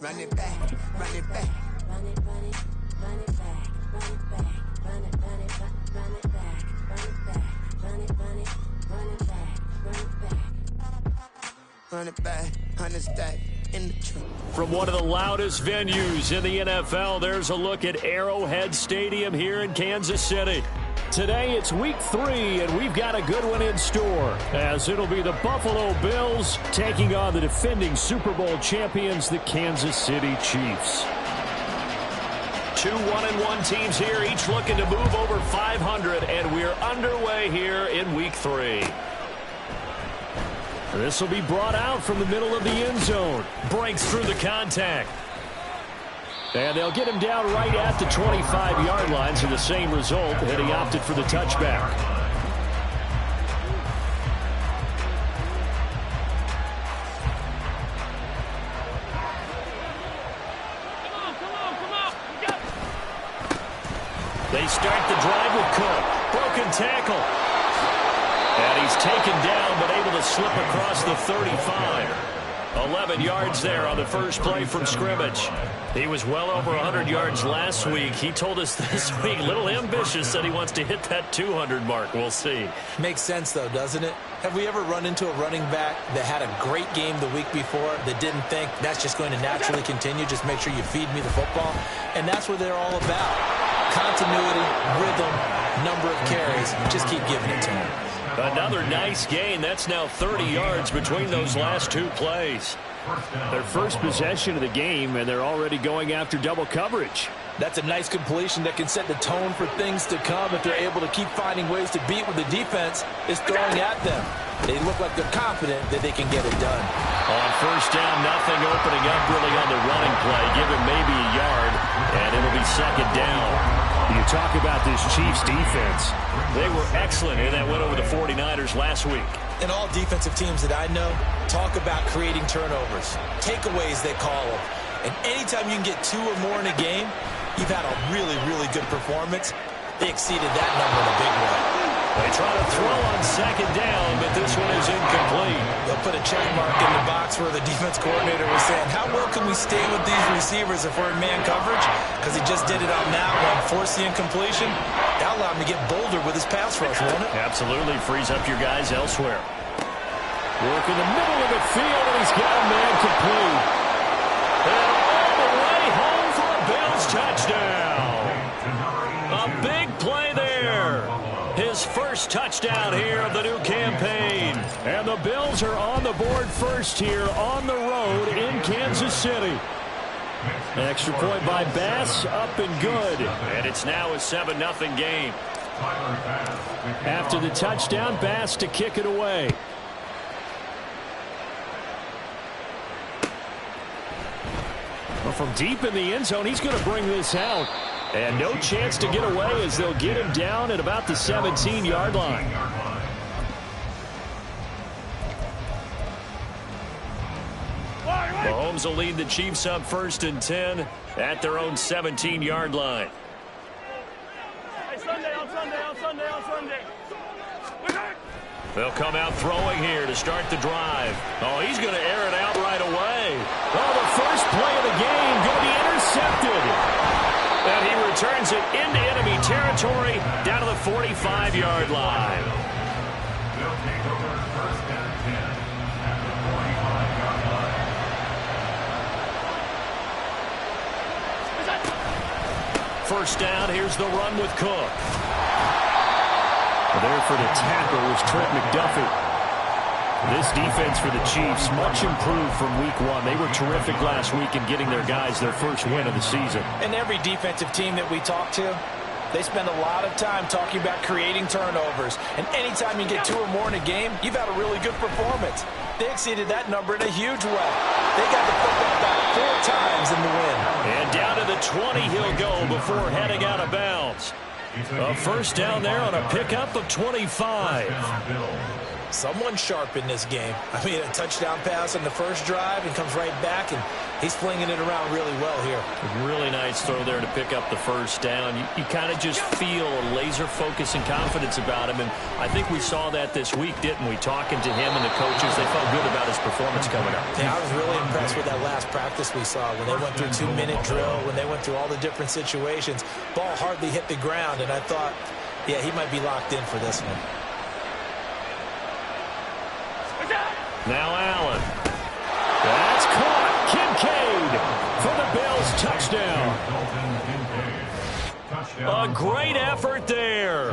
run it back, run it back. Run it, run it, run it back, run it back, run it, run it, run it back, run it back, run it, run it, run it back, run it back. Run it back, 100 stack in the truck. From one of the loudest venues in the NFL, there's a look at Arrowhead Stadium here in Kansas City. Today it's week 3, and we've got a good one in store, as it'll be the Buffalo Bills taking on the defending Super Bowl champions, the Kansas City Chiefs. 2 1-1 teams here, each looking to move over 500, and we're underway here in week 3. This will be brought out from the middle of the end zone. Breaks through the contact. And they'll get him down right at the 25-yard line, so the same result, and he opted for the touchback. They start the drive with Cook. Broken tackle. And he's taken down, but able to slip across the 35. 11 yards there on the first play from scrimmage. He was well over 100 yards last week. He told us this week, a little ambitious, said he wants to hit that 200 mark. We'll see. Makes sense, though, doesn't it? Have we ever run into a running back that had a great game the week before that didn't think that's just going to naturally continue? Just make sure you feed me the football. And that's what they're all about. Continuity, rhythm, number of carries. Just keep giving it to him. Another nice gain. That's now 30 yards between those last 2 plays. Their first possession of the game, and they're already going after double coverage. That's a nice completion that can set the tone for things to come if they're able to keep finding ways to beat what the defense is throwing at them. They look like they're confident that they can get it done. On first down, nothing opening up really on the running play. Give him maybe a yard, and it'll be second down. You talk about this Chiefs defense. They were excellent in that win over the 49ers last week. And all defensive teams that I know talk about creating turnovers. Takeaways, they call them. And anytime you can get 2 or more in a game, you've had a really, really good performance. They exceeded that number in a big way. They try to throw on second down, but this one is incomplete. They'll put a check mark in the box where the defense coordinator was saying, how well can we stay with these receivers if we're in man coverage? Because he just did it on that one, forced the incompletion. That allowed him to get bolder with his pass rush, won't it? Absolutely. Frees up your guys elsewhere. Work in the middle of the field, and he's got a man complete. And all the way home for a Bills touchdown. A big play there. His first touchdown here of the new campaign. And the Bills are on the board first here on the road in Kansas City. An extra point by Bass, up and good. And it's now a 7-0 game. After the touchdown, Bass to kick it away. Well, from deep in the end zone, he's going to bring this out. And no chance to get away as they'll get him down at about the 17-yard line. Mahomes will lead the Chiefs up 1st and 10 at their own 17-yard line. They'll come out throwing here to start the drive. Oh, he's going to air it out right away. Oh, the first play of the game going to be intercepted. And he returns it into enemy territory down to the 45-yard line. First down, here's the run with Cook. There for the tackle was Trent McDuffie. This defense for the Chiefs, much improved from week 1. They were terrific last week in getting their guys their first win of the season. And every defensive team that we talk to, they spend a lot of time talking about creating turnovers. And anytime you get 2 or more in a game, you've had a really good performance. They exceeded that number in a huge way. They got the football back 4 times in the win. And down to the 20 he'll go before heading out of bounds. A first down there on a pickup of 25. Someone sharp in this game. I mean, a touchdown pass on the first drive and comes right back and He's flinging it around really well here. Really nice throw there to pick up the first down. You kind of just feel a laser focus and confidence about him, and I think we saw that this week, didn't we? Talking to him and the coaches, they felt good about his performance coming up. Yeah, I was really impressed with that last practice we saw when they went through 2-minute drill, when they went through all the different situations. Ball hardly hit the ground, and I thought, yeah, he might be locked in for this one. Now Allen. That's caught. Kincaid for the Bills touchdown. A great effort there.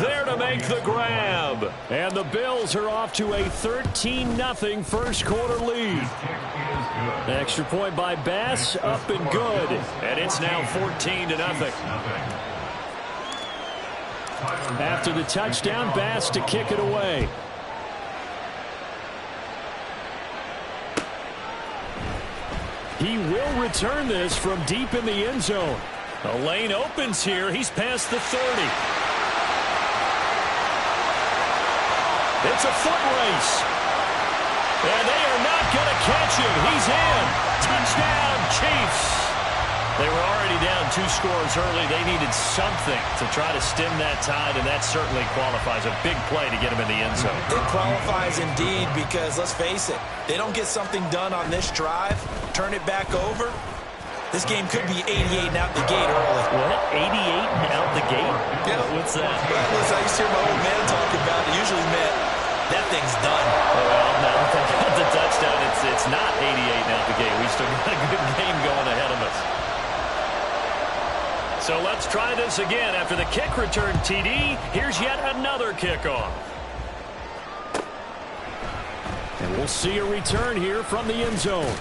There to make the grab. And the Bills are off to a 13-0 first quarter lead. Extra point by Bass, up and good. And it's now 14-0. After the touchdown, Bass to kick it away. He will return this from deep in the end zone. The lane opens here. He's past the 30. It's a foot race. And they are not going to catch him. He's in. Touchdown, Chiefs. They were already down 2 scores early. They needed something to try to stem that tide, and that certainly qualifies. A big play to get him in the end zone. It qualifies indeed because, let's face it, they don't get something done on this drive, turn it back over, this game could be 88 and out the gate early. What? 88 and out the gate? Yeah. What's that? Well, listen, I used to hear my old man talk about it. Usually meant that thing's done. Well, now at the touchdown, it's not 88 and out the gate. We still got a good game going ahead of us. So let's try this again. After the kick return TD, here's yet another kickoff. And we'll see a return here from the end zone.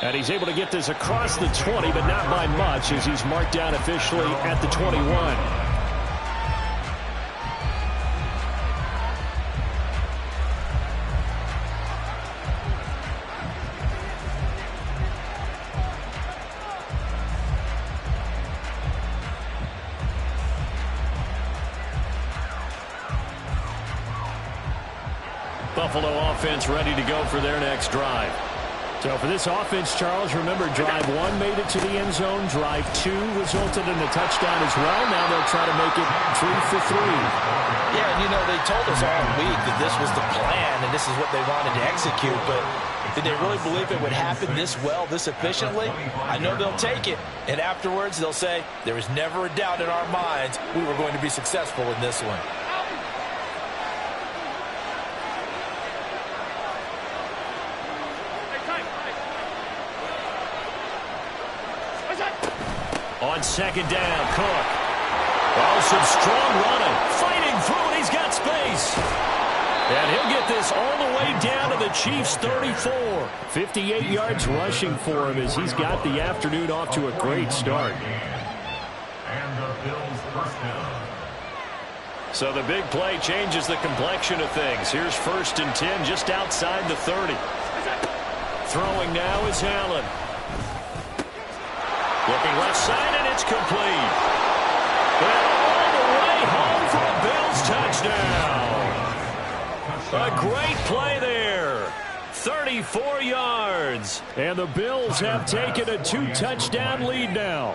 And he's able to get this across the 20, but not by much, as he's marked down officially at the 21. Buffalo offense ready to go for their next drive. So for this offense, Charles, remember drive 1 made it to the end zone. Drive 2 resulted in a touchdown as well. Now they'll try to make it 3 for 3. Yeah, and you know, they told us all week that this was the plan and this is what they wanted to execute, but did they really believe it would happen this well, this efficiently? I know they'll take it, and afterwards they'll say, there was never a doubt in our minds we were going to be successful in this one. On second down, Cook. Oh, some strong running. Fighting through it. He's got space. And he'll get this all the way down to the Chiefs' 34. 58 yards rushing for him as he's got the afternoon off to a great start. So the big play changes the complexion of things. Here's 1st and 10 just outside the 30. Throwing now is Allen. Looking left side, and it's complete. And all the way home for a Bills touchdown. A great play there. 34 yards. And the Bills have taken a 2-touchdown lead now.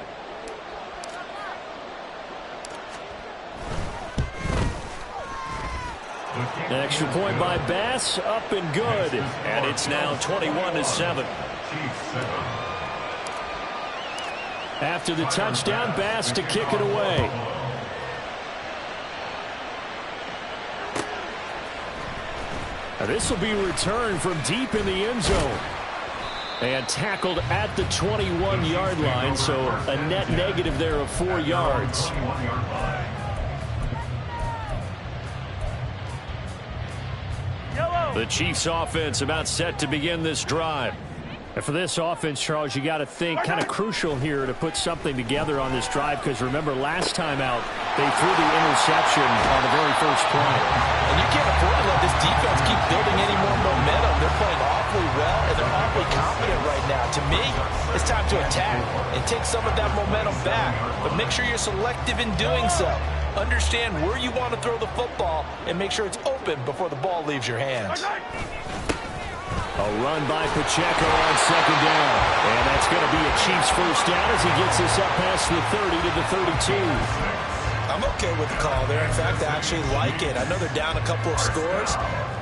Extra point by Bass, up and good. And it's now 21-7. After the touchdown, Bass to kick it away. Now this will be returned from deep in the end zone. And tackled at the 21-yard line, so a net negative there of 4 yards. The Chiefs offense about set to begin this drive. And for this offense, Charles, you got to think kind of crucial here to put something together on this drive, because remember last time out they threw the interception on the very first play. And you can't afford to let this defense keep building any more momentum. They're playing awfully well, and they're awfully confident right now. To me, it's time to attack and take some of that momentum back. But make sure you're selective in doing so. Understand where you want to throw the football and make sure it's open before the ball leaves your hands. A run by Pacheco on second down. And that's going to be a Chiefs first down as he gets this up past the 30 to the 32. I'm okay with the call there. In fact, I actually like it. I know they're down a couple of scores,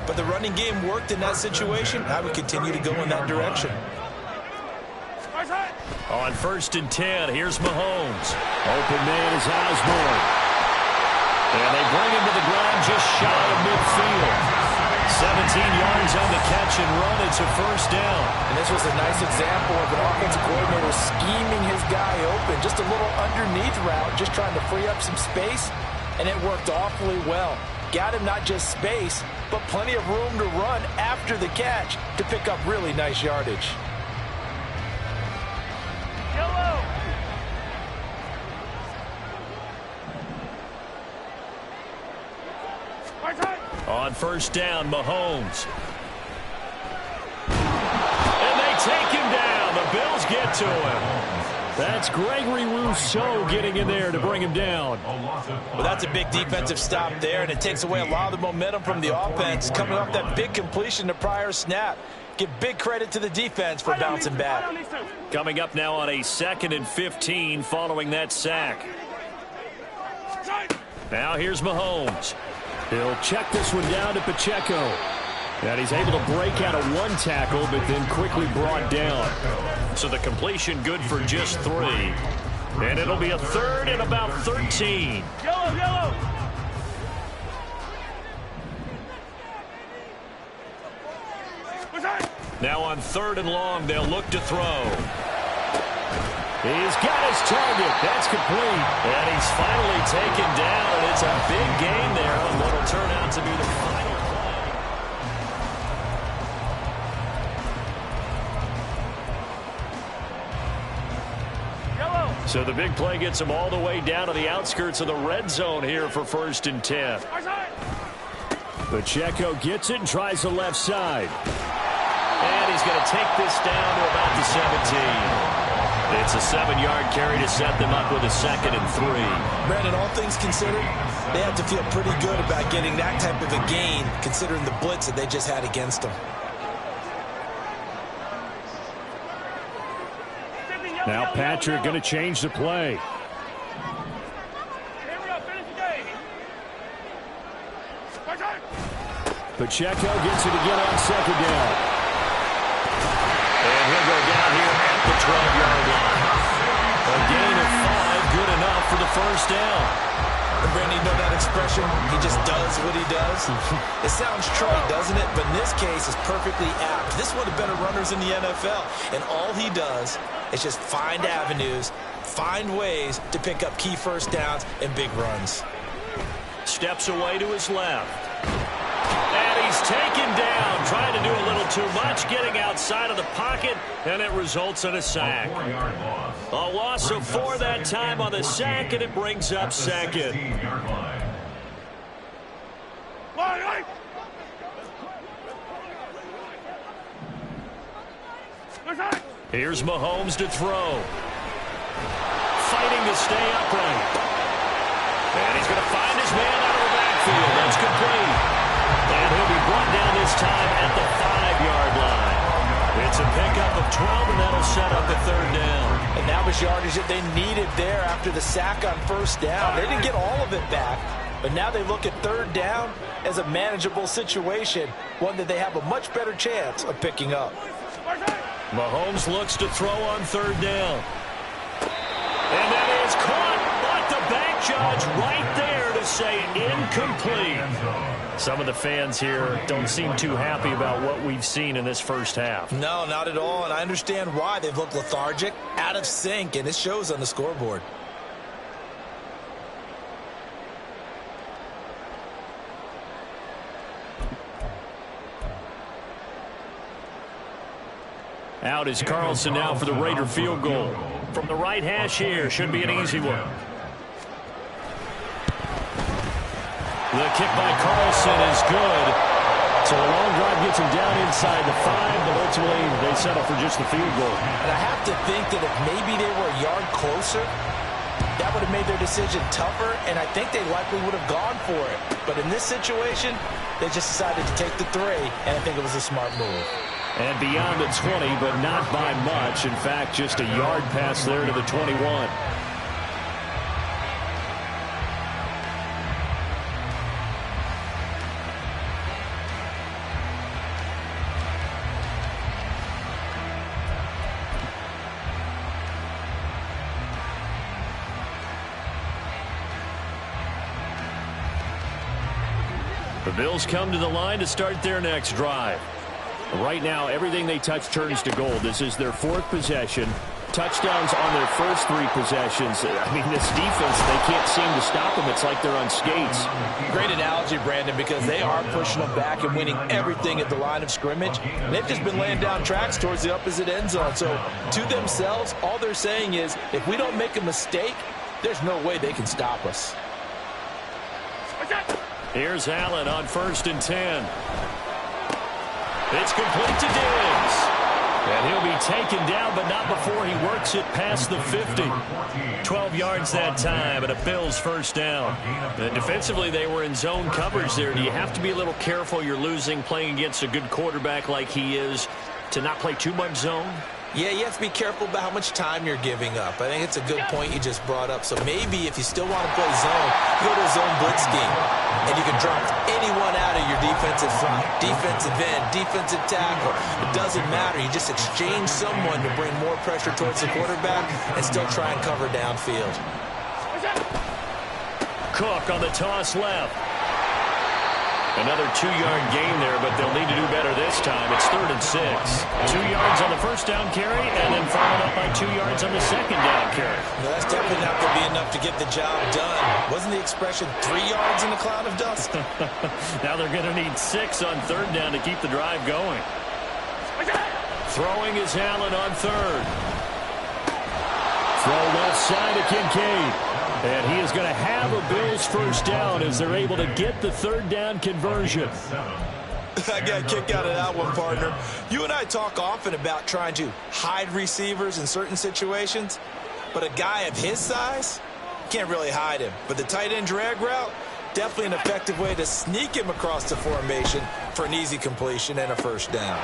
but the running game worked in that situation. I would continue to go in that direction. On 1st and 10, here's Mahomes. Open man is Osborne. And they bring him to the ground just shy of midfield. 17 yards on the catch and run. It's a first down. And this was a nice example of an offensive coordinator scheming his guy open. Just a little underneath route, just trying to free up some space, and it worked awfully well. Got him not just space, but plenty of room to run after the catch to pick up really nice yardage. Yellow. On 1st down, Mahomes. And they take him down. The Bills get to him. That's Gregory Rousseau getting in there to bring him down. Well, that's a big defensive stop there, and it takes away a lot of the momentum from the offense coming off that big completion the prior snap. Give big credit to the defense for bouncing back. Coming up now on a 2nd and 15 following that sack. Now here's Mahomes. He'll check this one down to Pacheco. And he's able to break out of one tackle, but then quickly brought down. So the completion good for just 3. And it'll be a 3rd and about 13. Yellow, yellow. Now on 3rd and long, they'll look to throw. He's got his target. That's complete. And he's finally taken down, and it's a big gain there on what will turn out to be the final play. Yellow. So the big play gets him all the way down to the outskirts of the red zone here for 1st and 10. Pacheco gets it and tries the left side. And he's going to take this down to about the 17. It's a 7-yard carry to set them up with a 2nd and 3. Brandon, all things considered, they have to feel pretty good about getting that type of a gain, considering the blitz that they just had against them. Now Patrick going to change the play. Pacheco gets it again on 2nd down. And he'll go down here at the 12-yard line. A gain of 5, good enough for the first down. And Brandon, you know that expression? He just does what he does. It sounds trite, doesn't it? But in this case, it's perfectly apt. This is one of the better runners in the NFL. And all he does is just find avenues, find ways to pick up key first downs and big runs. Steps away to his left. And he's taken down, trying to do a little too much, getting outside of the pocket, and it results in a sack. A loss of 4 that time on the sack, and it brings up 2nd. Here's Mahomes to throw. Fighting to stay upright. And he's going to find his man out of the backfield. That's complete. And he'll be brought down this time at the 5-yard line. It's a pickup of 12, and that'll set up the 3rd down. And that was yardage that they needed there after the sack on 1st down. They didn't get all of it back, but now they look at 3rd down as a manageable situation, one that they have a much better chance of picking up. Mahomes looks to throw on 3rd down. And that is caught, but the bank judge right there to say incomplete. Some of the fans here don't seem too happy about what we've seen in this first half. No, not at all, and I understand why. They've looked lethargic, out of sync, and it shows on the scoreboard. Out is Carlson now for the Raider field goal. From the right hash here, should be an easy one. The kick by Carlson is good. So a long drive gets him down inside the 5, but ultimately they settle for just the field goal. And I have to think that if maybe they were a yard closer, that would have made their decision tougher, and I think they likely would have gone for it. But in this situation, they just decided to take the 3, and I think it was a smart move. And beyond the 20, but not by much. In fact, just a yard pass there to the 21. The Bills come to the line to start their next drive. Right now, everything they touch turns to gold. This is their 4th possession. Touchdowns on their first 3 possessions. I mean, this defense, they can't seem to stop them. It's like they're on skates. Great analogy, Brandon, because they are pushing them back and winning everything at the line of scrimmage. And they've just been laying down tracks towards the opposite end zone. So, to themselves, all they're saying is, if we don't make a mistake, there's no way they can stop us. Here's Allen on 1st and 10. It's complete to Diggs. And he'll be taken down, but not before he works it past the 50. 12 yards that time, and a Bills first down. And defensively, they were in zone coverage there. Do you have to be a little careful? You're losing playing against a good quarterback like he is to not play too much zone? Yeah, you have to be careful about how much time you're giving up. I think it's a good point you just brought up. So maybe if you still want to play zone, go to a zone blitz scheme. And you can drop anyone out of your defensive front. Defensive end, defensive tackle. It doesn't matter. You just exchange someone to bring more pressure towards the quarterback and still try and cover downfield. Cook on the toss left. Another 2-yard gain there, but they'll need to do better this time. It's 3rd and 6. 2 yards on the first down carry, and then followed up by 2 yards on the second down carry. No, that's definitely not going to be enough to get the job done. Wasn't the expression 3 yards in a cloud of dust? Now they're going to need 6 on 3rd down to keep the drive going. Throwing is Allen on 3rd. Throw left side to Kincaid. And he is going to have a Bills first down as they're able to get the 3rd down conversion. I got a kick out of that one, partner. You and I talk often about trying to hide receivers in certain situations, but a guy of his size, can't really hide him. But the tight end drag route, definitely an effective way to sneak him across the formation for an easy completion and a first down.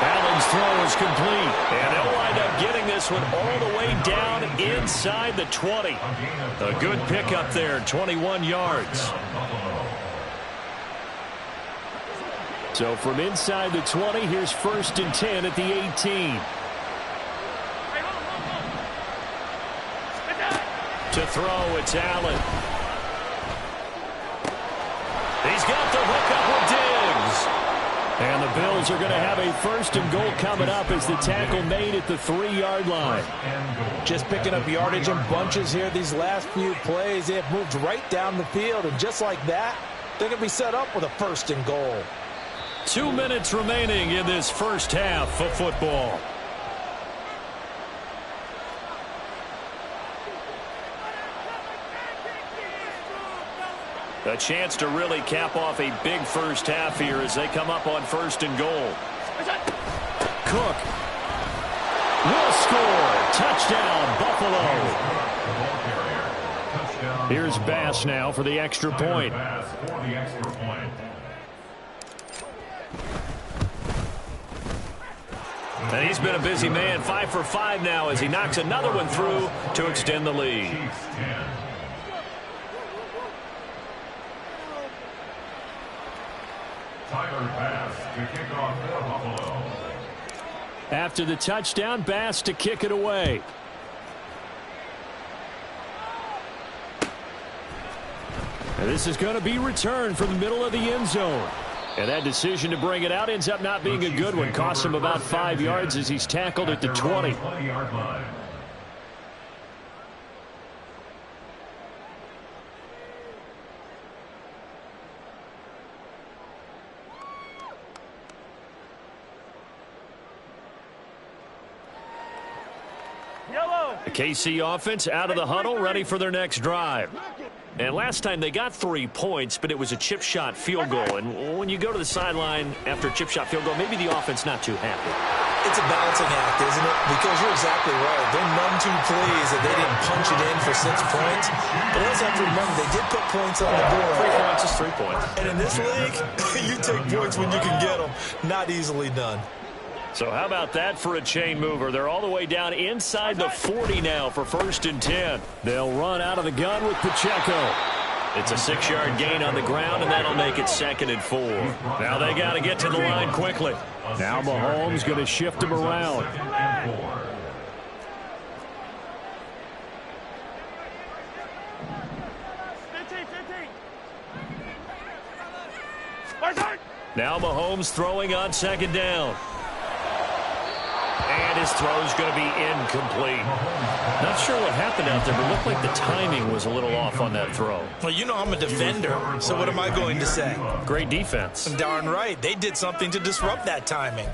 Allen's throw is complete, and they'll wind up getting this one all the way down inside the 20. A good pickup there, 21 yards. So from inside the 20, here's 1st and 10 at the 18. To throw, it's Allen. He's got the hook up with Diggs. And the Bills are going to have a 1st and goal coming up as the tackle made at the 3-yard line. Just picking up yardage in bunches here these last few plays. They have moved right down the field, and just like that, they're going to be set up with a 1st and goal. 2 minutes remaining in this first half of football. A chance to really cap off a big first half here as they come up on 1st and goal. Cook will score. Touchdown, Buffalo. Here's Bass now for the extra point. And he's been a busy man, 5 for 5 now as he knocks another one through to extend the lead. After the touchdown, Bass to kick it away. And this is going to be returned from the middle of the end zone. And that decision to bring it out ends up not being a good one. Costs him about 5 yards as he's tackled at the 20. The KC offense out of the huddle, ready for their next drive. And last time they got 3 points, but it was a chip shot field goal. And when you go to the sideline after a chip shot field goal, maybe the offense not too happy. It's a balancing act, isn't it? Because you're exactly right. They're none too pleased that they didn't punch it in for 6 points. But let's have to remember, they did put points on the board. 3 points is 3 points. And in this league, you take points when you can get them. Not easily done. So how about that for a chain mover? They're all the way down inside the 40 now for 1st and 10. They'll run out of the gun with Pacheco. It's a 6-yard gain on the ground, and that'll make it 2nd and 4. Now they got to get to the line quickly. Now Mahomes going to shift him around. Now Mahomes throwing on 2nd down. And his throw's going to be incomplete. Not sure what happened out there, but it looked like the timing was a little off on that throw. Well, you know I'm a defender, so what am I going to say? Great defense. Darn right. They did something to disrupt that timing.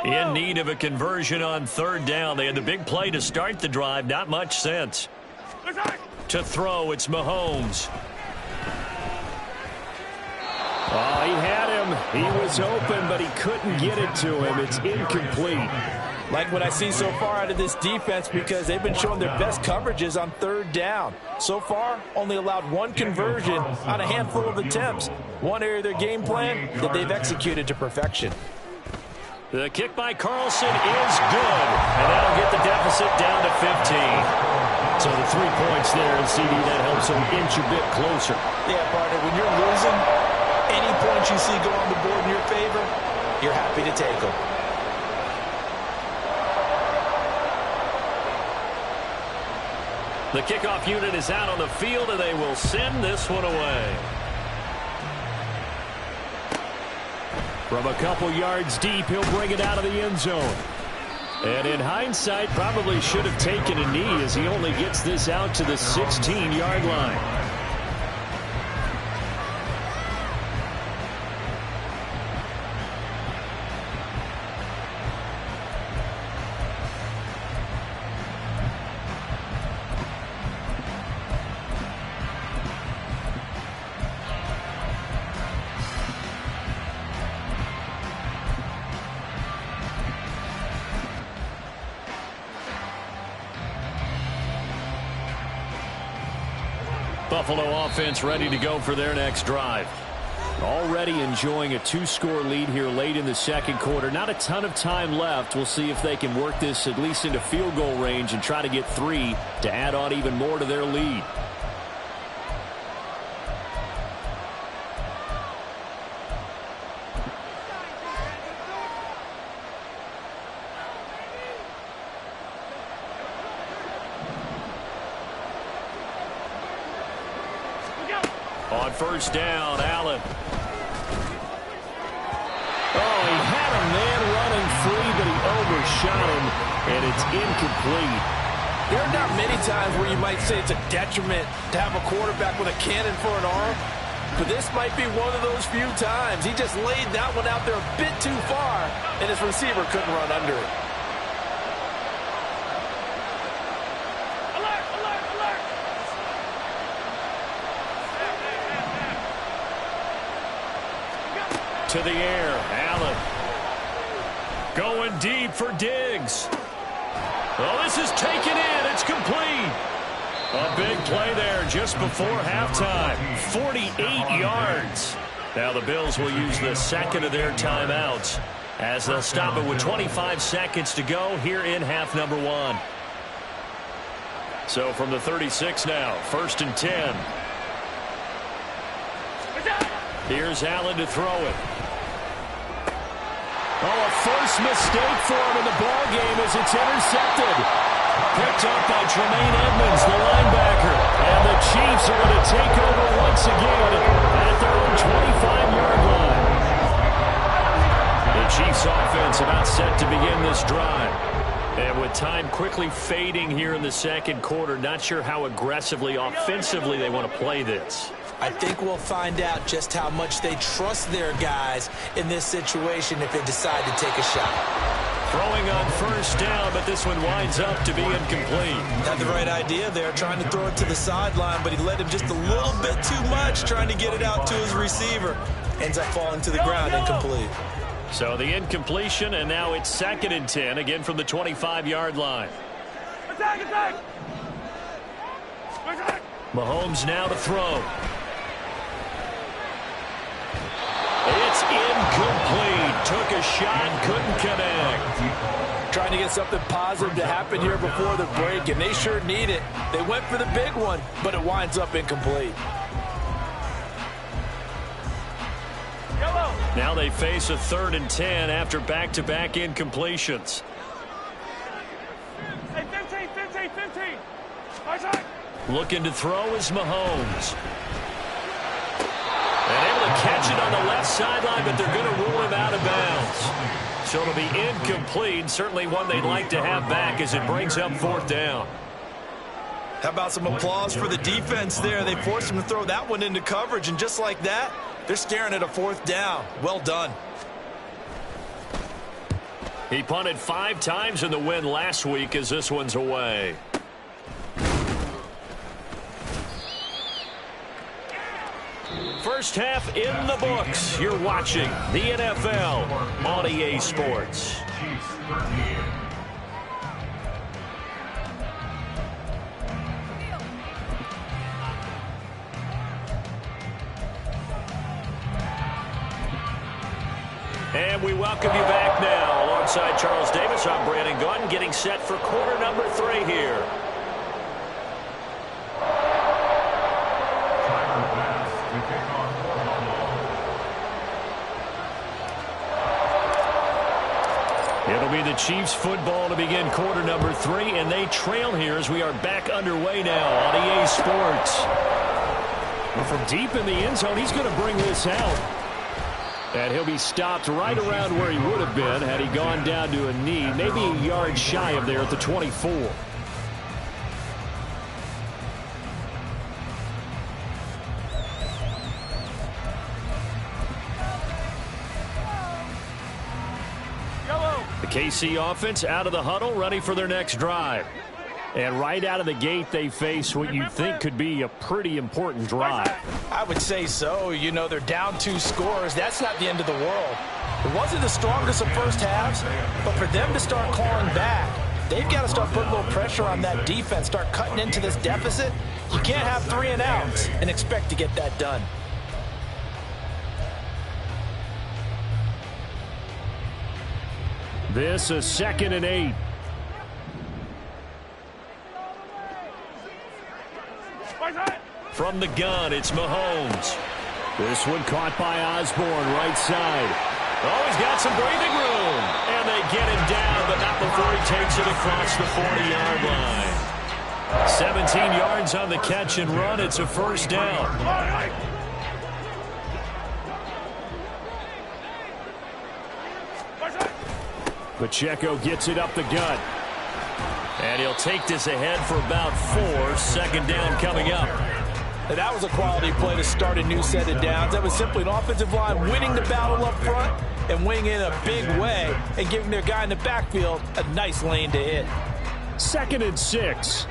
In need of a conversion on 3rd down. They had the big play to start the drive. Not much sense. To throw, it's Mahomes. Oh, he had him. He was open, but he couldn't get it to him. It's incomplete. Like what I see so far out of this defense, because they've been showing their best coverages on 3rd down. So far, only allowed 1 conversion on a handful of attempts. One area of their game plan that they've executed to perfection. The kick by Carlson is good, and that'll get the deficit down to 15. So the 3 points there, and CD, that helps them inch a bit closer. Yeah, partner, when you're losing, any points you see go on the board in your favor, you're happy to take them. The kickoff unit is out on the field, and they will send this one away. From a couple yards deep, he'll bring it out of the end zone. And in hindsight, probably should have taken a knee as he only gets this out to the 16-yard line. Buffalo offense ready to go for their next drive. Already enjoying a 2-score lead here late in the 2nd quarter. Not a ton of time left. We'll see if they can work this at least into field goal range and try to get 3 to add on even more to their lead. On 1st down, Allen. Oh, he had a man running free, but he overshot him, and it's incomplete. There are not many times where you might say it's a detriment to have a quarterback with a cannon for an arm, but this might be one of those few times. He just laid that one out there a bit too far, and his receiver couldn't run under it. To the air, Allen. Going deep for Diggs. Oh, this is taken in. It's complete. A big play there just before halftime. 48 yards. Now the Bills will use the 2nd of their timeouts as they'll stop it with 25 seconds to go here in half number 1. So from the 36 now, 1st and 10. Here's Allen to throw it. Oh, a forced mistake for him in the ball game as it's intercepted. Picked up by Tremaine Edmonds, the linebacker. And the Chiefs are going to take over once again at their own 25-yard line. The Chiefs offense about set to begin this drive. And with time quickly fading here in the 2nd quarter, not sure how aggressively, offensively they want to play this. I think we'll find out just how much they trust their guys in this situation if they decide to take a shot. Throwing on 1st down, but this one winds up to be incomplete. Had the right idea there, trying to throw it to the sideline, but he led him just a little bit too much, trying to get it out to his receiver. Ends up falling to the ground, incomplete. So the incompletion, and now it's 2nd and 10, again from the 25-yard line. Attack! Mahomes now to throw. It's incomplete. took a shot, couldn't connect. Trying to get something positive to happen here before the break, and they sure need it. They went for the big one, but it winds up incomplete. Now they face a 3rd and 10 after back-to-back incompletions. Hey, 15. Looking to throw is Mahomes. And able to catch it on the left sideline, but they're going to rule him out of bounds. So it'll be incomplete. Certainly one they'd like to have back as it brings up 4th down. How about some applause for the defense there? They forced him to throw that one into coverage, and just like that, they're staring at a 4th down. Well done. He punted 5 times in the win last week as this one's away. First half in the books. You're watching the NFL on EA Sports. And we welcome you back now. Alongside Charles Davis, I'm Brandon Gordon, getting set for quarter number 3 here. It'll be the Chiefs football to begin quarter number 3, and they trail here as we are back underway now on EA Sports. Well, from deep in the end zone, he's going to bring this out. And he'll be stopped right around where he would have been had he gone down to a knee, maybe a yard shy of there at the 24. The KC offense out of the huddle, ready for their next drive. And right out of the gate, they face what you'd think could be a pretty important drive. I would say so. You know, they're down 2 scores. That's not the end of the world. It wasn't the strongest of first halves, but for them to start clawing back, they've got to start putting a little pressure on that defense, start cutting into this deficit. You can't have 3 and outs and expect to get that done. This is 2nd and 8. From the gun, it's Mahomes. This one caught by Osborne, right side. Oh, he's got some breathing room. And they get him down, but not before he takes it across the 40-yard line. 17 yards on the catch and run. It's a 1st down. Pacheco gets it up the gut. And he'll take this ahead for about 4. 2nd down coming up. And that was a quality play to start a new set of downs. That was simply an offensive line winning the battle up front and winning in a big way and giving their guy in the backfield a nice lane to hit. 2nd and 6.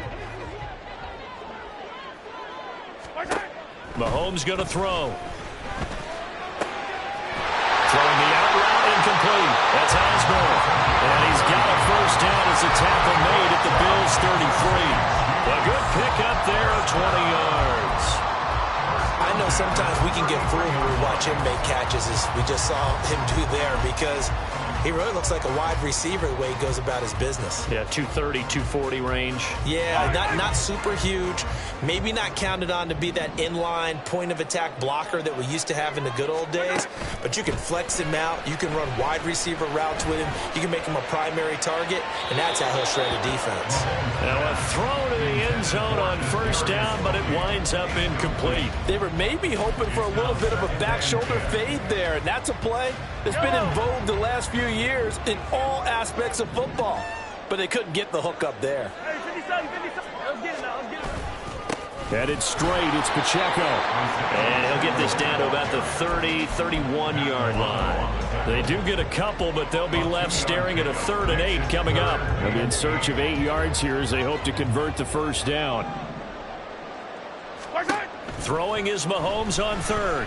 Mahomes going to throw. Throwing the out route, incomplete. That's Osborne. And he's got a 1st down as a tackle made at the Bills' 33. A good pickup there of 20 yards. I know sometimes we can get fooled when we watch him make catches, as we just saw him do there, because he really looks like a wide receiver the way he goes about his business. Yeah, 230, 240 range. Yeah, not super huge. Maybe not counted on to be that inline point-of-attack blocker that we used to have in the good old days. But you can flex him out. You can run wide receiver routes with him. You can make him a primary target, and that's how he'll shred a defense. Now a throw to the end zone on 1st down, but it winds up incomplete. They were maybe hoping for a little bit of a back shoulder fade there, and that's a play that's been in vogue the last few years in all aspects of football. But they couldn't get the hook up there. Hey, 57. Let's get it now. Let's get it. Headed straight, it's Pacheco. And he'll get this down to about the 30, 31-yard line. They do get a couple, but they'll be left staring at a 3rd and 8 coming up. They'll be in search of 8 yards here as they hope to convert the 1st down. Throwing is Mahomes on 3rd.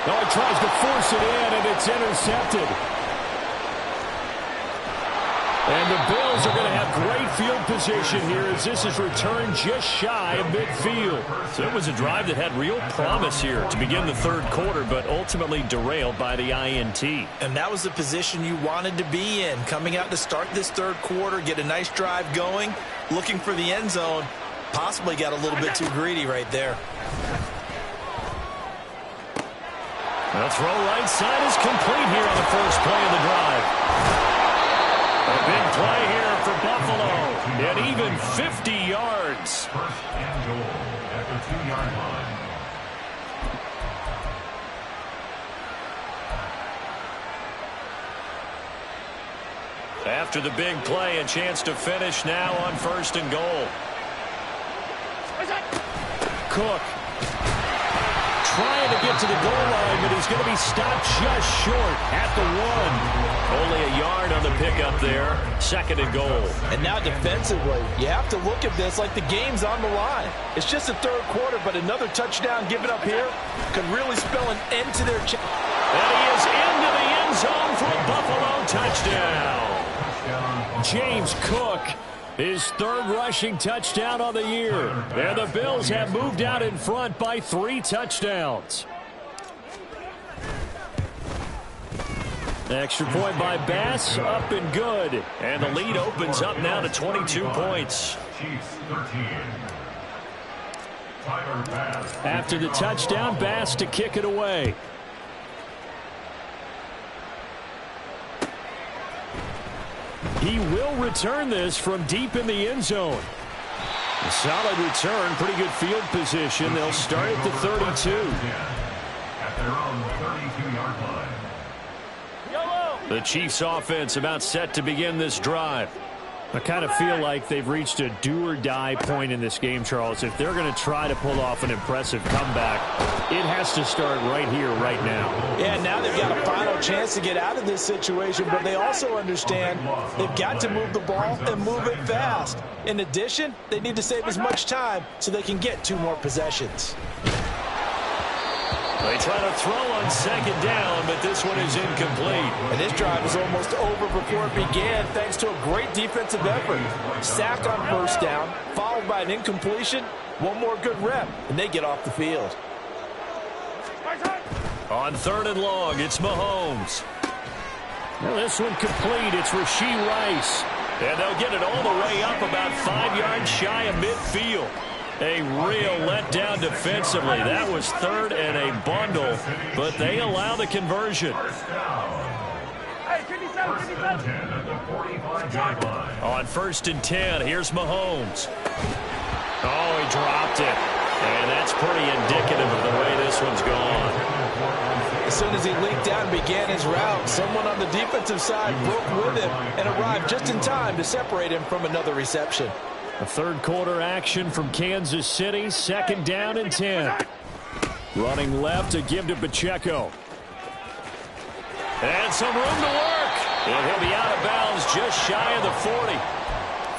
Oh, he tries to force it in, and it's intercepted. And the Bills are going to have great field position here as this is returned just shy of midfield. So it was a drive that had real promise here to begin the third quarter, but ultimately derailed by the INT. And that was the position you wanted to be in. Coming out to start this third quarter, get a nice drive going, looking for the end zone. Possibly got a little bit too greedy right there. The throw right side is complete here on the first play of the drive. A big play here for Buffalo. And even 50 yards. First and goal at the 2-yard line. After the big play, a chance to finish now on first and goal. Cook trying to get to the goal line, but he's going to be stopped just short at the 1. Only a yard on the pickup there. Second and goal. And now defensively, you have to look at this like the game's on the line. It's just the third quarter, but another touchdown given up here could really spell an end to their chance. And he is into the end zone for a Buffalo touchdown. James Cook, his third rushing touchdown on the year. And the Bills have moved out in front by 3 touchdowns. Extra point by Bass, up and good. And the lead opens up now to 22 points. After the touchdown, Bass to kick it away. He will return this from deep in the end zone. A solid return, pretty good field position. They'll start at the 32. At their own 32-yard line. The Chiefs offense about set to begin this drive. I kind of feel like they've reached a do-or-die point in this game, Charles. If they're going to try to pull off an impressive comeback, it has to start right here, right now. Yeah, now they've got a final chance to get out of this situation, but they also understand they've got to move the ball and move it fast. In addition, they need to save as much time so they can get 2 more possessions. They try to throw on second down, but this one is incomplete. And this drive was almost over before it began thanks to a great defensive effort. Sack on first down, followed by an incompletion. One more good rep, and they get off the field. On third and long, it's Mahomes. Well, this one complete. It's Rashee Rice. And they'll get it all the way up about 5 yards shy of midfield. A real letdown defensively. That was third and a bundle, but they allow the conversion. On first and 10, here's Mahomes. Oh, he dropped it. And that's pretty indicative of the way this one's gone. As soon as he leaked out and began his route, someone on the defensive side broke with him and arrived just in time to separate him from another reception. A third quarter action from Kansas City, second down and 10. Running left to give to Pacheco. And some room to work. And he'll be out of bounds just shy of the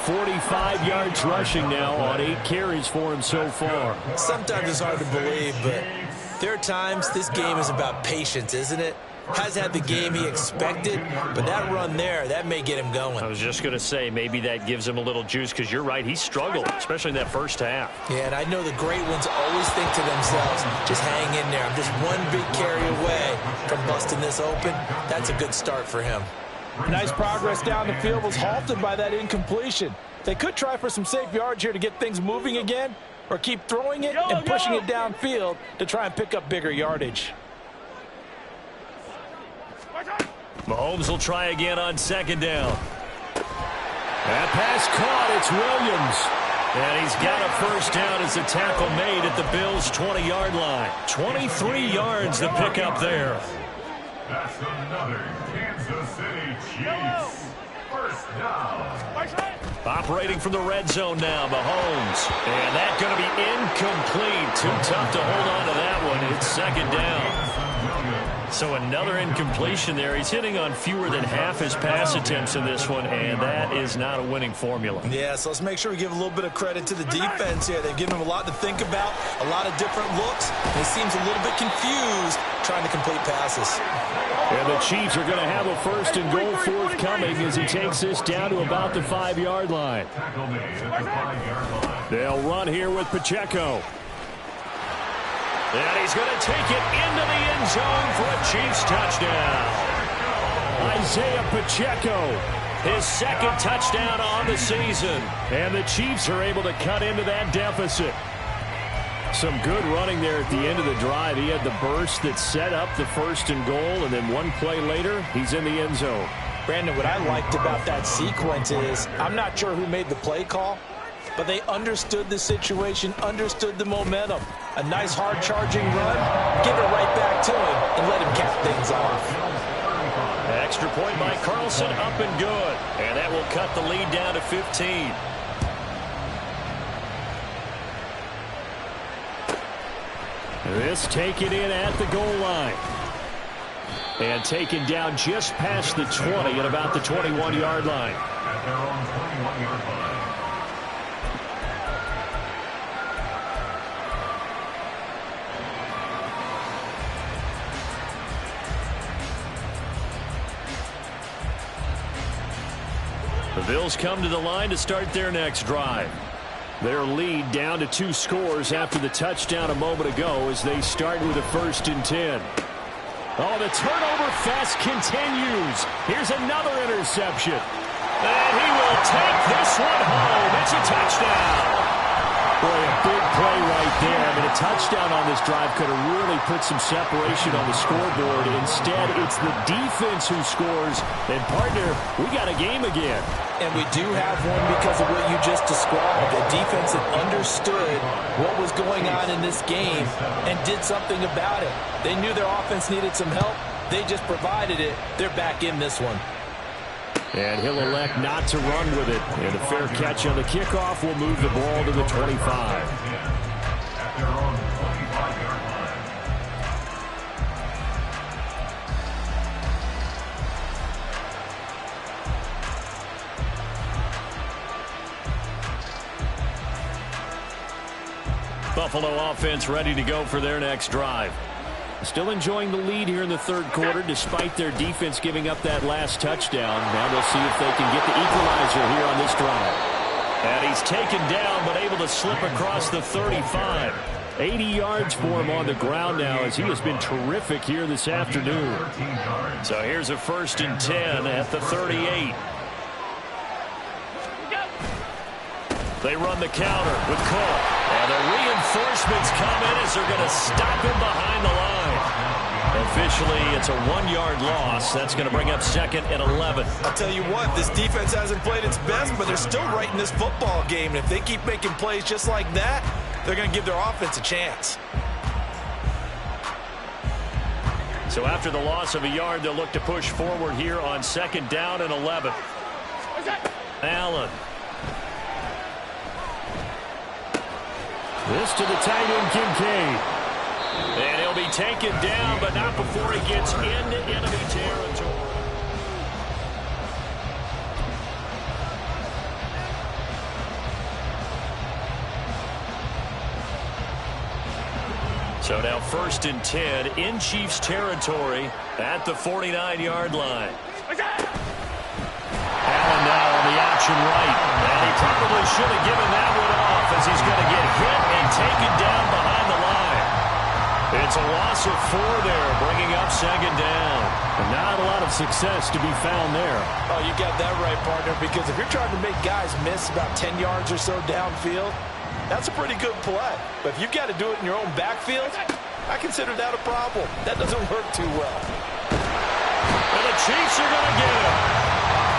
40. 45 yards rushing now on 8 carries for him so far. Sometimes it's hard to believe, but there are times this game is about patience, isn't it? Has had the game he expected, but that run there, that may get him going. I was just going to say, maybe that gives him a little juice, because you're right, he struggled, especially in that first half. Yeah, and I know the great ones always think to themselves, just hang in there. I'm just one big carry away from busting this open. That's a good start for him. Nice progress down the field was halted by that incompletion. They could try for some safe yards here to get things moving again, or keep throwing it and pushing it downfield to try and pick up bigger yardage. Mahomes will try again on second down. That pass caught. It's Williams. And he's got a first down as the tackle made at the Bills' 20-yard line. 23 yards the pickup there. That's another Kansas City Chiefs. First down. Operating from the red zone now, Mahomes. And that's going to be incomplete. Too tough to hold on to that one. It's second down. So another incompletion there. He's hitting on fewer than half his pass attempts in this one, and that is not a winning formula. Yeah, so let's make sure we give a little bit of credit to the defense here. They've given him a lot to think about, a lot of different looks, and he seems a little bit confused trying to complete passes. And the Chiefs are going to have a first and goal forthcoming as he takes this down to about the 5-yard line. Tackle made at the 5-yard line. They'll run here with Pacheco. And he's going to take it into the end zone for a Chiefs touchdown. Isaiah Pacheco, his second touchdown on the season. And the Chiefs are able to cut into that deficit. Some good running there at the end of the drive. He had the burst that set up the first and goal, and then one play later, he's in the end zone. Brandon, what I liked about that sequence is I'm not sure who made the play call, but they understood the situation, understood the momentum. A nice hard charging run, give it right back to him, and let him cap things off. Extra point by Carlson, up and good. And that will cut the lead down to 15. This taken in at the goal line. And taken down just past the 20 at about the 21-yard line. At their own 21-yard line. The Bills come to the line to start their next drive. Their lead down to 2 scores after the touchdown a moment ago as they start with a 1st and 10. Oh, the turnover fest continues. Here's another interception. And he will take this one home. It's a touchdown. Boy, a big play right there. I mean, a touchdown on this drive could have really put some separation on the scoreboard. Instead, it's the defense who scores. And, partner, we got a game again. And we do have one because of what you just described. The defense that understood what was going on in this game and did something about it. They knew their offense needed some help. They just provided it. They're back in this one. And he'll elect not to run with it. And a fair catch on the kickoff will move the ball to the 25. At their own 25-yard line. Buffalo offense ready to go for their next drive. Still enjoying the lead here in the third quarter despite their defense giving up that last touchdown. Now they'll see if they can get the equalizer here on this drive. And he's taken down but able to slip across the 35. 80 yards for him on the ground now as he has been terrific here this afternoon. So here's a 1st and 10 at the 38. They run the counter with Cole. And the reinforcements come in as they're going to stop him behind the line. Officially, it's a 1-yard loss. That's going to bring up 2nd and 11. I'll tell you what, this defense hasn't played its best, but they're still right in this football game. And if they keep making plays just like that, they're going to give their offense a chance. So after the loss of a yard, they'll look to push forward here on 2nd down and 11. Allen. This to the tight end, Kincaid. And he'll be taken down, but not before he gets into enemy territory. So now 1st and 10 in Chiefs territory at the 49-yard line. Allen now on the option right. And he probably should have given that one off as he's going to get hit and taken down behind the line. It's a loss of 4 there, bringing up 2nd down. And not a lot of success to be found there. Oh, you got that right, partner, because if you're trying to make guys miss about 10 yards or so downfield, that's a pretty good play. But if you've got to do it in your own backfield, I consider that a problem. That doesn't work too well. And the Chiefs are going to get him.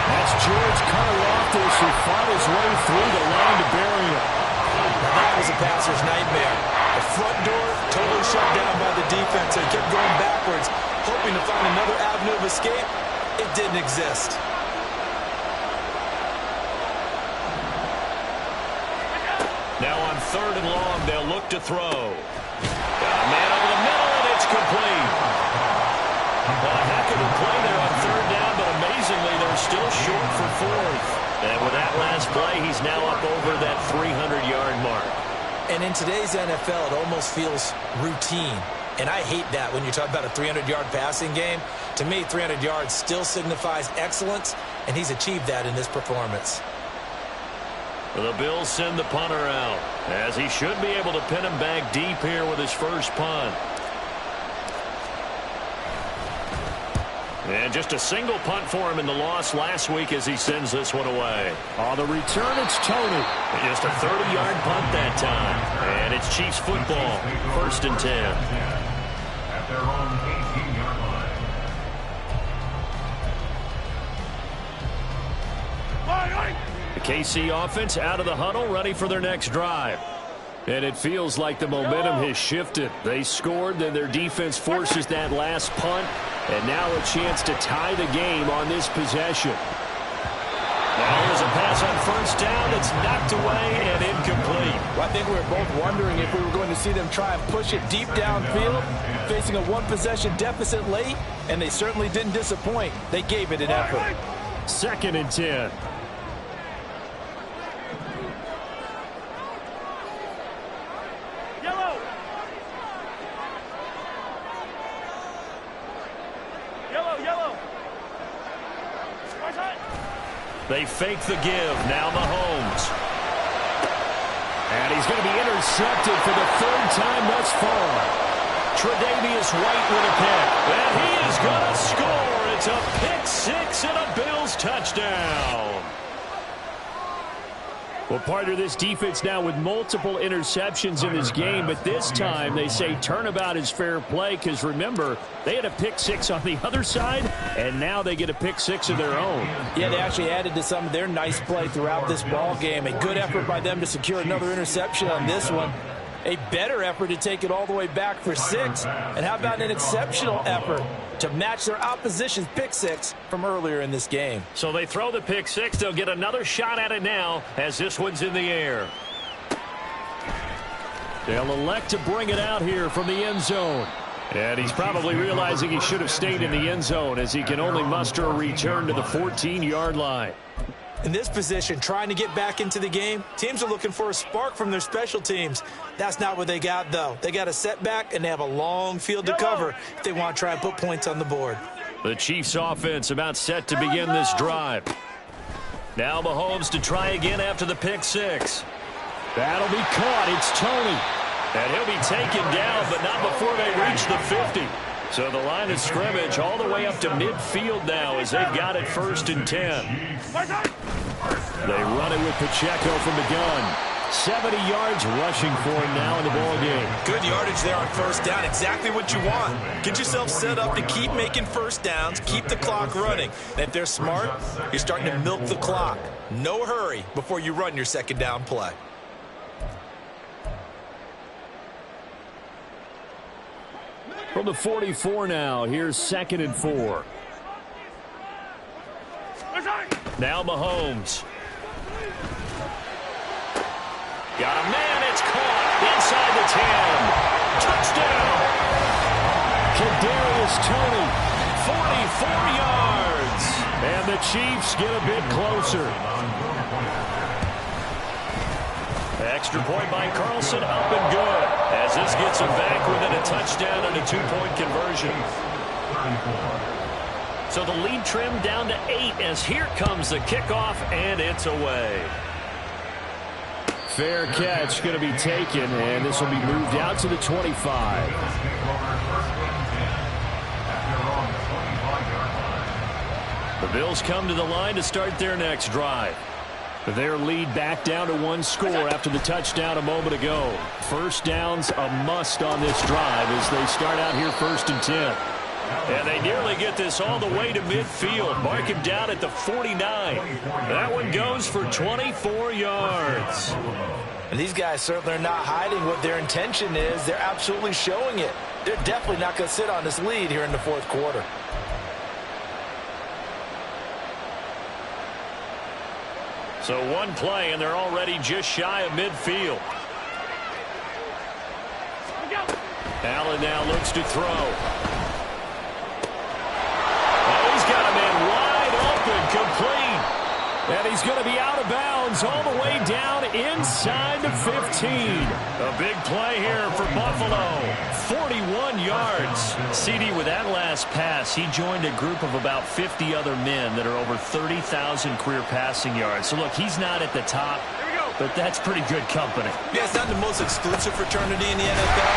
That's George Karlaftis who fought his way through the line to bury him. Now that was a passer's nightmare. The front door totally shut down by the defense and kept going backwards, hoping to find another avenue of escape. It didn't exist. Now on 3rd and long, they'll look to throw. Got a man over the middle, and it's complete. A heck of a play there on 3rd down, but amazingly, they're still short for 4th. And with that last play, he's now up over that 300-yard mark. And in today's NFL, it almost feels routine. And I hate that when you talk about a 300-yard passing game. To me, 300 yards still signifies excellence, and he's achieved that in this performance. The Bills send the punter out, as he should be able to pin him back deep here with his first punt. And just a single punt for him in the loss last week as he sends this one away. On the return, it's Tony. Just a 30-yard punt that time. And it's Chiefs football, 1st and 10. At their own 18-yard line. The KC offense out of the huddle, ready for their next drive. And it feels like the momentum has shifted. They scored, then their defense forces that last punt. And now a chance to tie the game on this possession. Now here's a pass on 1st down that's knocked away and incomplete. Well, I think we were both wondering if we were going to see them try and push it deep downfield, facing a one-possession deficit late, and they certainly didn't disappoint. They gave it an effort. 2nd and 10. They fake the give. Now Mahomes. And he's going to be intercepted for the 3rd time thus far. Tre'Davious White with a pick. And he is going to score. It's a pick 6 and a Bills touchdown. Well, partner, this defense now with multiple interceptions in this game, but this time they say turnabout is fair play because, remember, they had a pick 6 on the other side, and now they get a pick 6 of their own. Yeah, they actually added to some of their nice play throughout this ball game. A good effort by them to secure another interception on this one. A better effort to take it all the way back for 6. And how about an exceptional effort to match their opposition's pick 6 from earlier in this game? So they throw the pick 6. They'll get another shot at it now as this one's in the air. They'll elect to bring it out here from the end zone. And he's probably realizing he should have stayed in the end zone as he can only muster a return to the 14-yard line. In this position, trying to get back into the game, teams are looking for a spark from their special teams. That's not what they got, though. They got a setback, and they have a long field to cover if they want to try and put points on the board. The Chiefs offense about set to begin this drive. Now Mahomes to try again after the pick 6. That'll be caught. It's Tony. And he'll be taken down, but not before they reach the 50. So the line of scrimmage all the way up to midfield now as they've got it 1st and 10. They run it with Pacheco from the gun. 70 yards rushing for him now in the ball game. Good yardage there on 1st down. Exactly what you want. Get yourself set up to keep making 1st downs, keep the clock running. And if they're smart, you're starting to milk the clock. No hurry before you run your 2nd down play. From the 44 now, here's 2nd and 4. Now Mahomes. Got a man, it's caught inside the 10. Touchdown! Kadarius Toney, 44 yards. And the Chiefs get a bit closer. Extra point by Carlson, up and good. As this gets him back within a touchdown and a 2-point conversion. So the lead trimmed down to 8 as here comes the kickoff, and it's away. Fair catch going to be taken, and this will be moved out to the 25. The Bills come to the line to start their next drive. Their lead back down to 1 score after the touchdown a moment ago. 1st down's a must on this drive as they start out here 1st and 10. And they nearly get this all the way to midfield. Mark him down at the 49. That one goes for 24 yards. And these guys certainly are not hiding what their intention is. They're absolutely showing it. They're definitely not going to sit on this lead here in the 4th quarter. So one play, and they're already just shy of midfield. Allen now looks to throw. Oh, he's got a man wide open, complete. And he's going to be out of bounds all the way down inside the 15. A big play here for Buffalo. 41 yards. CD, with that last pass, he joined a group of about 50 other men that are over 30,000 career passing yards. So, look, he's not at the top, but that's pretty good company. Yeah, it's not the most exclusive fraternity in the NFL.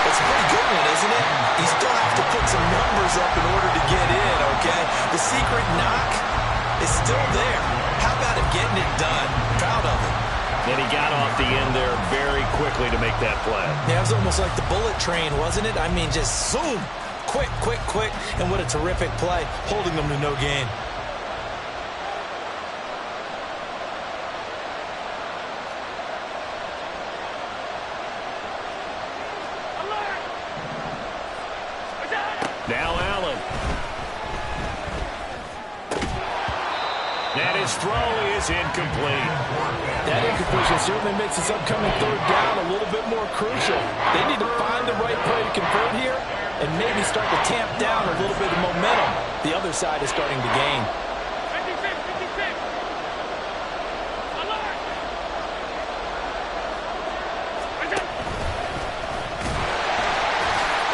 It's a pretty good one, isn't it? You still have to put some numbers up in order to get in, okay? The secret knock is still there. How about him getting it done? Proud of him. And he got off the end there very quickly to make that play. Yeah, it was almost like the bullet train, wasn't it? I mean, just zoom. Quick, quick, quick. And what a terrific play, holding them to no gain. Now Allen. And his throw is incomplete. That incompletion certainly makes this upcoming third down a little bit more crucial. They need to find the right play to convert here and maybe start to tamp down a little bit of momentum. The other side is starting to gain. 56, 56. Alert.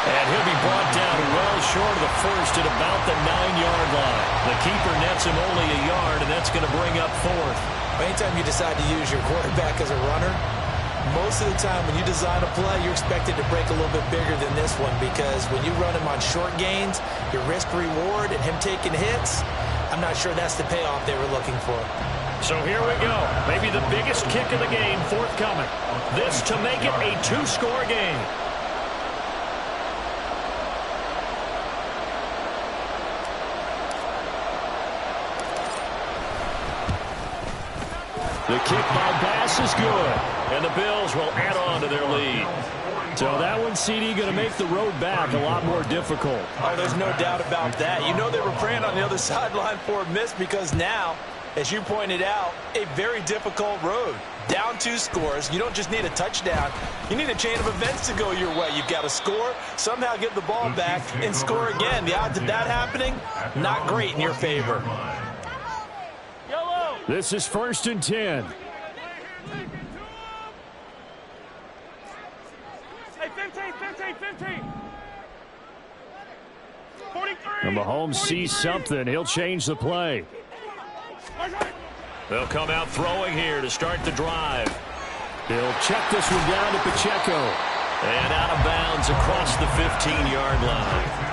And he'll be brought down well short of the first at about the 9-yard line. The keeper nets him only a yard, and that's going to bring up fourth. Anytime you decide to use your quarterback as a runner, most of the time when you design a play, you're expected to break a little bit bigger than this one, because when you run him on short gains, your risk-reward and him taking hits, I'm not sure that's the payoff they were looking for. So here we go. Maybe the biggest kick of the game forthcoming. This to make it a 2-score game. The kick by Bass is good, and the Bills will add on to their lead. So that one, CD, going to make the road back a lot more difficult. Oh, there's no doubt about that. You know they were praying on the other sideline for a miss, because now, as you pointed out, a very difficult road. Down 2 scores. You don't just need a touchdown. You need a chain of events to go your way. You've got to score, somehow get the ball back, and score again. The odds of that happening, not great in your favor. This is 1st and 10. Hey, 15, 15, 15. 43. And Mahomes sees something. He'll change the play. They'll come out throwing here to start the drive. He'll check this one down to Pacheco. And out of bounds across the 15-yard line.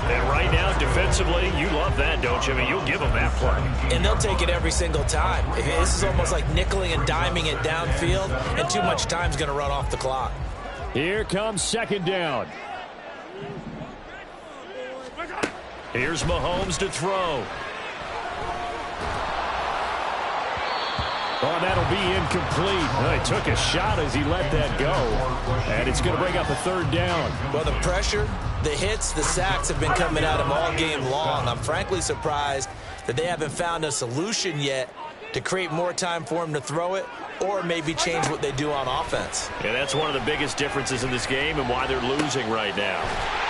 And right now, defensively, you love that, don't you? I mean, you'll give them that play. And they'll take it every single time. This is almost like nickeling and diming it downfield, and too much time's going to run off the clock. Here comes 2nd down. Here's Mahomes to throw. Oh, that'll be incomplete. Oh, he took a shot as he let that go. And it's going to bring up a 3rd down. Well, the pressure, the hits, the sacks have been coming at him all game long. I'm frankly surprised that they haven't found a solution yet to create more time for him to throw it, or maybe change what they do on offense. And that's one of the biggest differences in this game and why they're losing right now.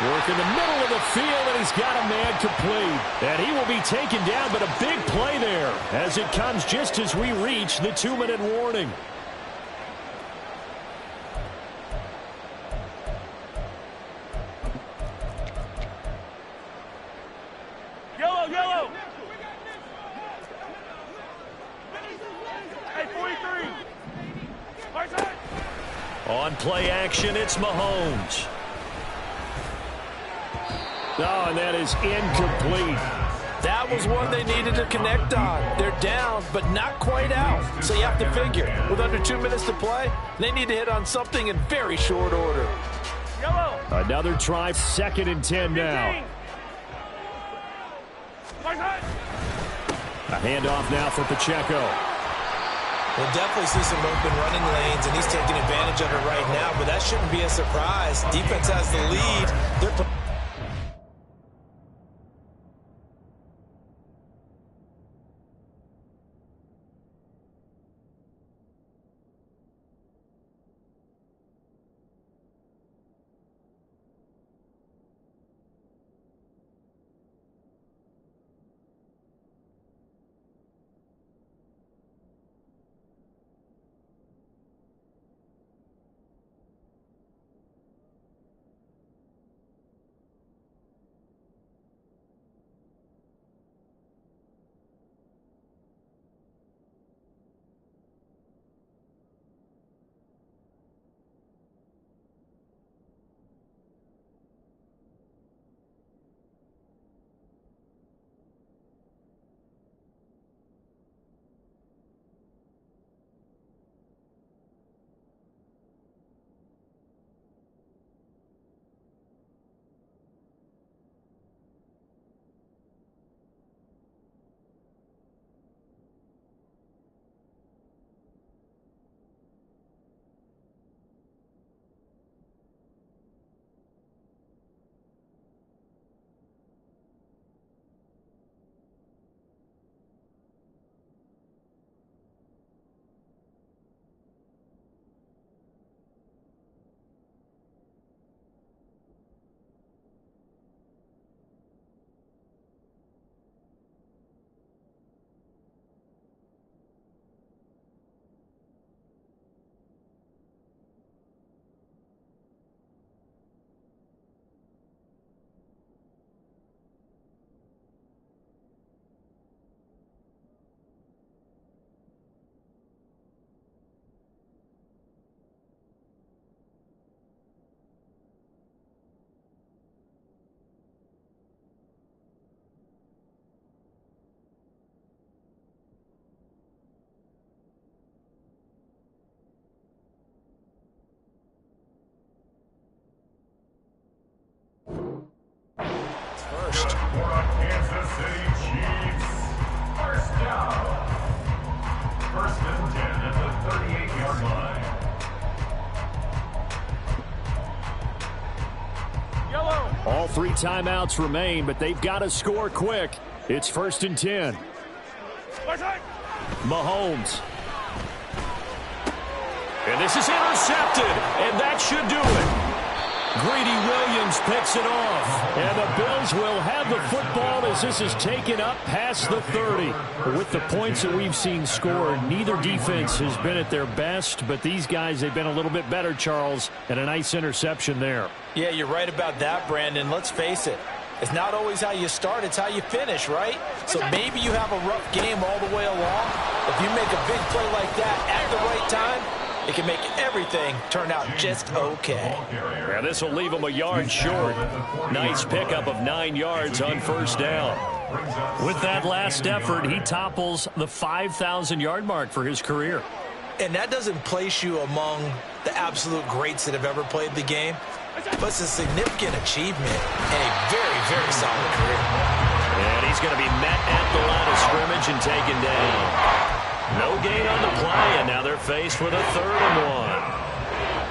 Work in the middle of the field, and he's got a man complete. And he will be taken down, but a big play there as it comes just as we reach the 2-minute warning. Yellow, yellow. Hey, 43. Right side. On play action, it's Mahomes. Oh, and that is incomplete. That was one they needed to connect on. They're down, but not quite out. So you have to figure, with under 2 minutes to play, they need to hit on something in very short order. Yellow. Another try, 2nd and 10 now. Right side. A handoff now for Pacheco. We'll definitely see some open running lanes, and he's taking advantage of it right now, but that shouldn't be a surprise. Defense has the lead. They're First and 10 at the 38-yard line. Yellow. All 3 timeouts remain, but they've got to score quick. It's first and 10. Right side. Mahomes. And this is intercepted, and that should do it. Greedy Williams picks it off, and the Bills will have the football as this is taken up past the 30. With the points that we've seen scored, neither defense has been at their best, but these guys, they've been a little bit better, Charles, and a nice interception there. Yeah, you're right about that, Brandon. Let's face it. It's not always how you start, it's how you finish, right? So maybe you have a rough game all the way along. If you make a big play like that at the right time, it can make everything turn out just okay. Yeah, this will leave him a yard short. Nice pickup of 9 yards on first down. With that last effort, he topples the 5,000-yard mark for his career. And that doesn't place you among the absolute greats that have ever played the game, but it's a significant achievement and a very, very solid career. And he's going to be met at the line of scrimmage and taken down. No gain on the play, and now they're faced with a 3rd and 1.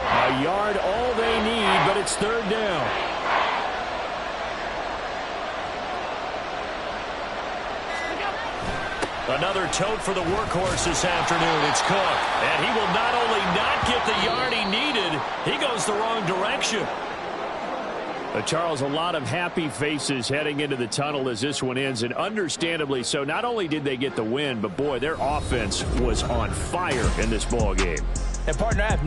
A yard all they need, but it's 3rd down. Another tote for the workhorse this afternoon. It's Cook, and he will not only not get the yard he needed, he goes the wrong direction. Charles, a lot of happy faces heading into the tunnel as this one ends, and understandably so. Not only did they get the win, but boy, their offense was on fire in this ball game. And partner, I have